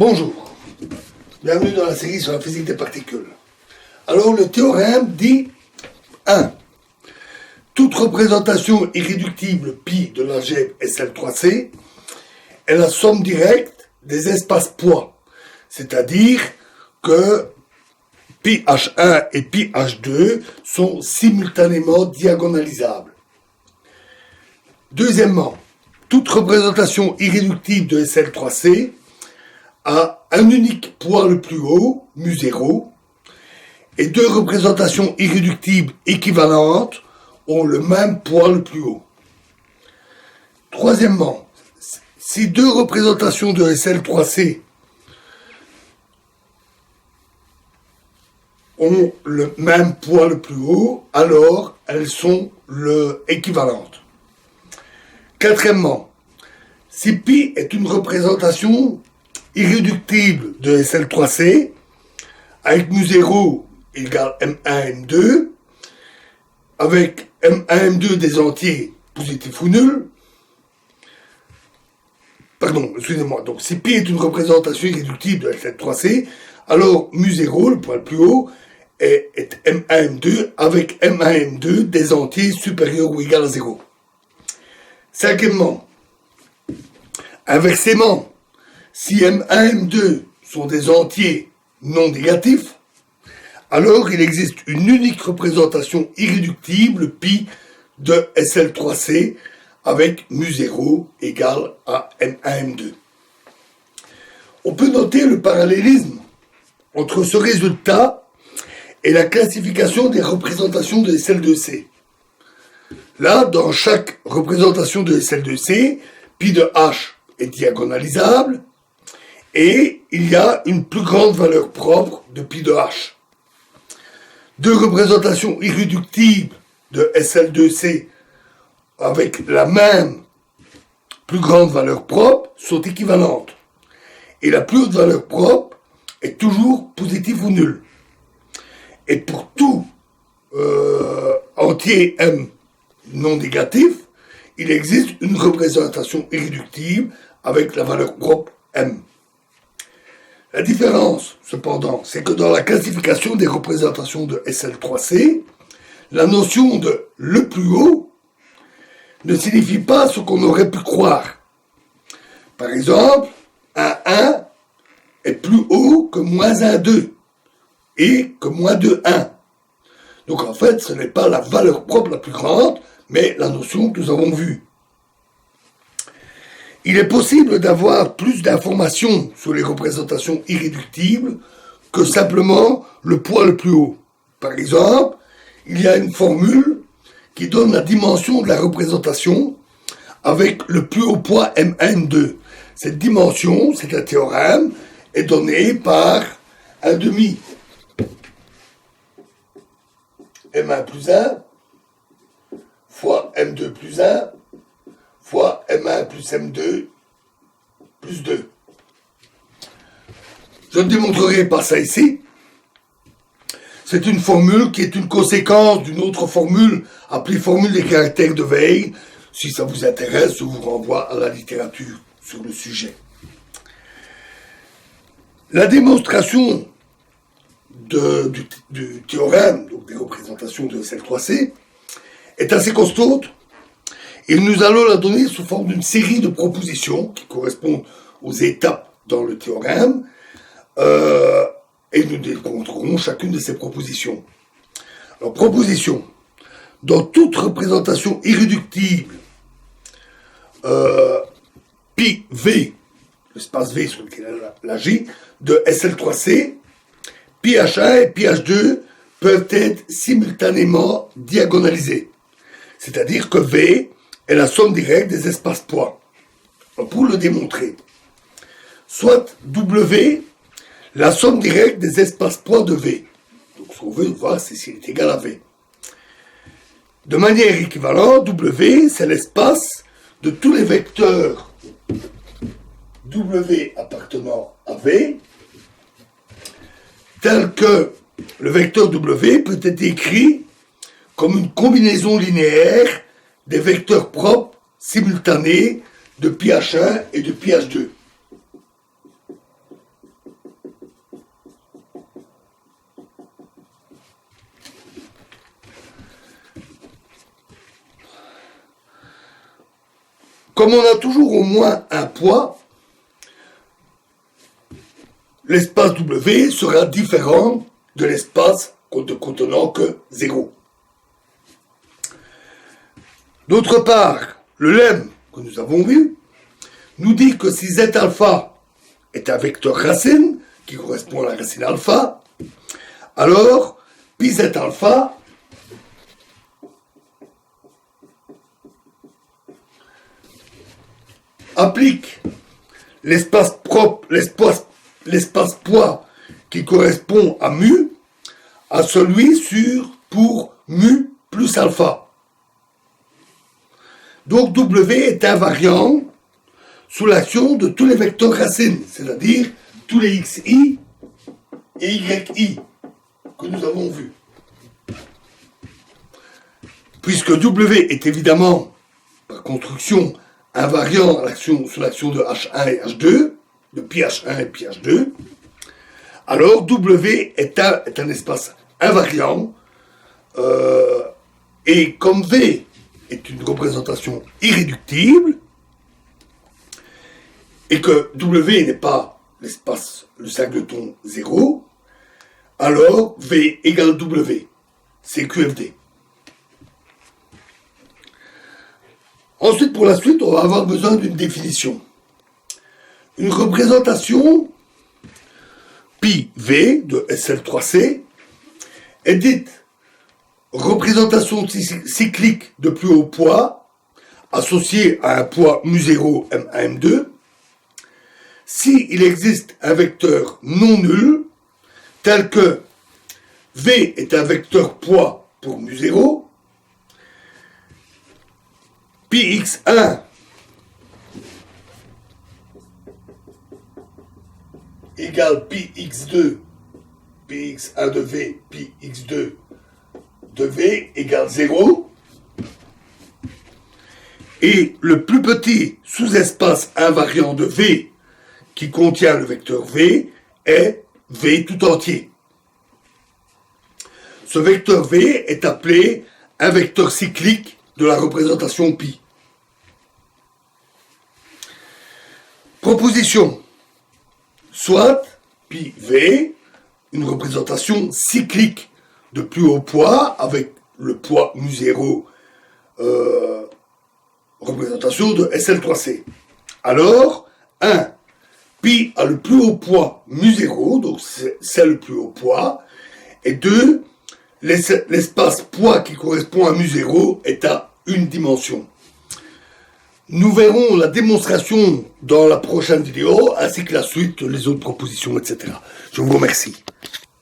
Bonjour, bienvenue dans la série sur la physique des particules. Alors le théorème dit 1. Toute représentation irréductible pi de l'algèbre SL3C est la somme directe des espaces poids, c'est-à-dire que pi h1 et pi h2 sont simultanément diagonalisables. Deuxièmement, toute représentation irréductible de SL3C a un unique poids le plus haut, mu0, et deux représentations irréductibles équivalentes ont le même poids le plus haut. Troisièmement, si deux représentations de SL3C ont le même poids le plus haut, alors elles sont équivalentes. Quatrièmement, si pi est une représentation irréductible de SL3C, avec mu0 égale M1, M2, avec M1, M2 des entiers positifs ou nuls, donc si pi est une représentation irréductible de SL3C, alors mu0, le point le plus haut, est M1, M2 avec M1, M2 des entiers supérieurs ou égales à 0. Cinquièmement, inversement, si M1, M2 sont des entiers non négatifs, alors il existe une unique représentation irréductible pi de SL3C avec mu0 égale à M1, M2. On peut noter le parallélisme entre ce résultat et la classification des représentations de SL2C. Là, dans chaque représentation de SL2C, pi de h est diagonalisable et il y a une plus grande valeur propre de pi de h. Deux représentations irréductibles de SL2C avec la même plus grande valeur propre sont équivalentes. Et la plus haute valeur propre est toujours positive ou nulle. Et pour tout entier M non négatif, il existe une représentation irréductible avec la valeur propre M. La différence, cependant, c'est que dans la classification des représentations de SL3C, la notion de le plus haut ne signifie pas ce qu'on aurait pu croire. Par exemple, un 1 est plus haut que moins un 2 et que moins 2, 1. Donc en fait, ce n'est pas la valeur propre la plus grande, mais la notion que nous avons vue. Il est possible d'avoir plus d'informations sur les représentations irréductibles que simplement le poids le plus haut. Par exemple, il y a une formule qui donne la dimension de la représentation avec le plus haut poids M1, M2. Cette dimension, c'est un théorème, est donnée par un demi M1 plus 1 fois M2 plus 1 fois M1 plus M2 plus 2. Je ne démontrerai pas ça ici. C'est une formule qui est une conséquence d'une autre formule appelée formule des caractères de Weil. Si ça vous intéresse, je vous renvoie à la littérature sur le sujet. La démonstration du théorème, donc des représentations de SL3C, est assez costaud. Et nous allons la donner sous forme d'une série de propositions qui correspondent aux étapes dans le théorème, et nous démontrerons chacune de ces propositions. Alors, proposition. Dans toute représentation irréductible, pi v, l'espace v sur lequel elle agit, de SL3C, pi h1 et pi h2 peuvent être simultanément diagonalisés. C'est-à-dire que v est la somme directe des espaces poids. Pour le démontrer, soit W, la somme directe des espaces poids de V. Donc ce qu'on veut voir, c'est s'il est égal à V. De manière équivalente, W, c'est l'espace de tous les vecteurs W appartenant à V, tel que le vecteur W peut être écrit comme une combinaison linéaire des vecteurs propres simultanés de pi h1 et de pi h2. Comme on a toujours au moins un poids, l'espace W sera différent de l'espace ne contenant que 0. D'autre part, le lemme que nous avons vu nous dit que si Z alpha est un vecteur racine qui correspond à la racine alpha, alors pi Z alpha applique l'espace propre, l'espace poids qui correspond à mu, à celui pour mu plus alpha. Donc W est invariant sous l'action de tous les vecteurs racines, c'est-à-dire tous les xi et yi que nous avons vus. Puisque W est évidemment, par construction, invariant sous l'action de H1 et H2, de pi H1 et pi H2, alors W est un espace invariant, et comme V est une représentation irréductible, et que W n'est pas l'espace, le singleton 0, alors V égale W, c'est QFD. Ensuite, pour la suite, on va avoir besoin d'une définition. Une représentation pi V de SL3C est dite représentation cyclique de plus haut poids associée à un poids mu0 M1 M2 si il existe un vecteur non nul tel que V est un vecteur poids pour mu0, pi x1 égale pi x2, pi x1 de V, pi x2 de V égale 0, et le plus petit sous-espace invariant de V qui contient le vecteur V est V tout entier. Ce vecteur V est appelé un vecteur cyclique de la représentation pi. Proposition. Soit pi V, une représentation cyclique de plus haut poids avec le poids mu0, représentation de SL3C. Alors, 1, pi a le plus haut poids mu0, donc c'est le plus haut poids, et 2, l'espace poids qui correspond à mu0 est à une dimension. Nous verrons la démonstration dans la prochaine vidéo, ainsi que la suite, les autres propositions, etc. Je vous remercie.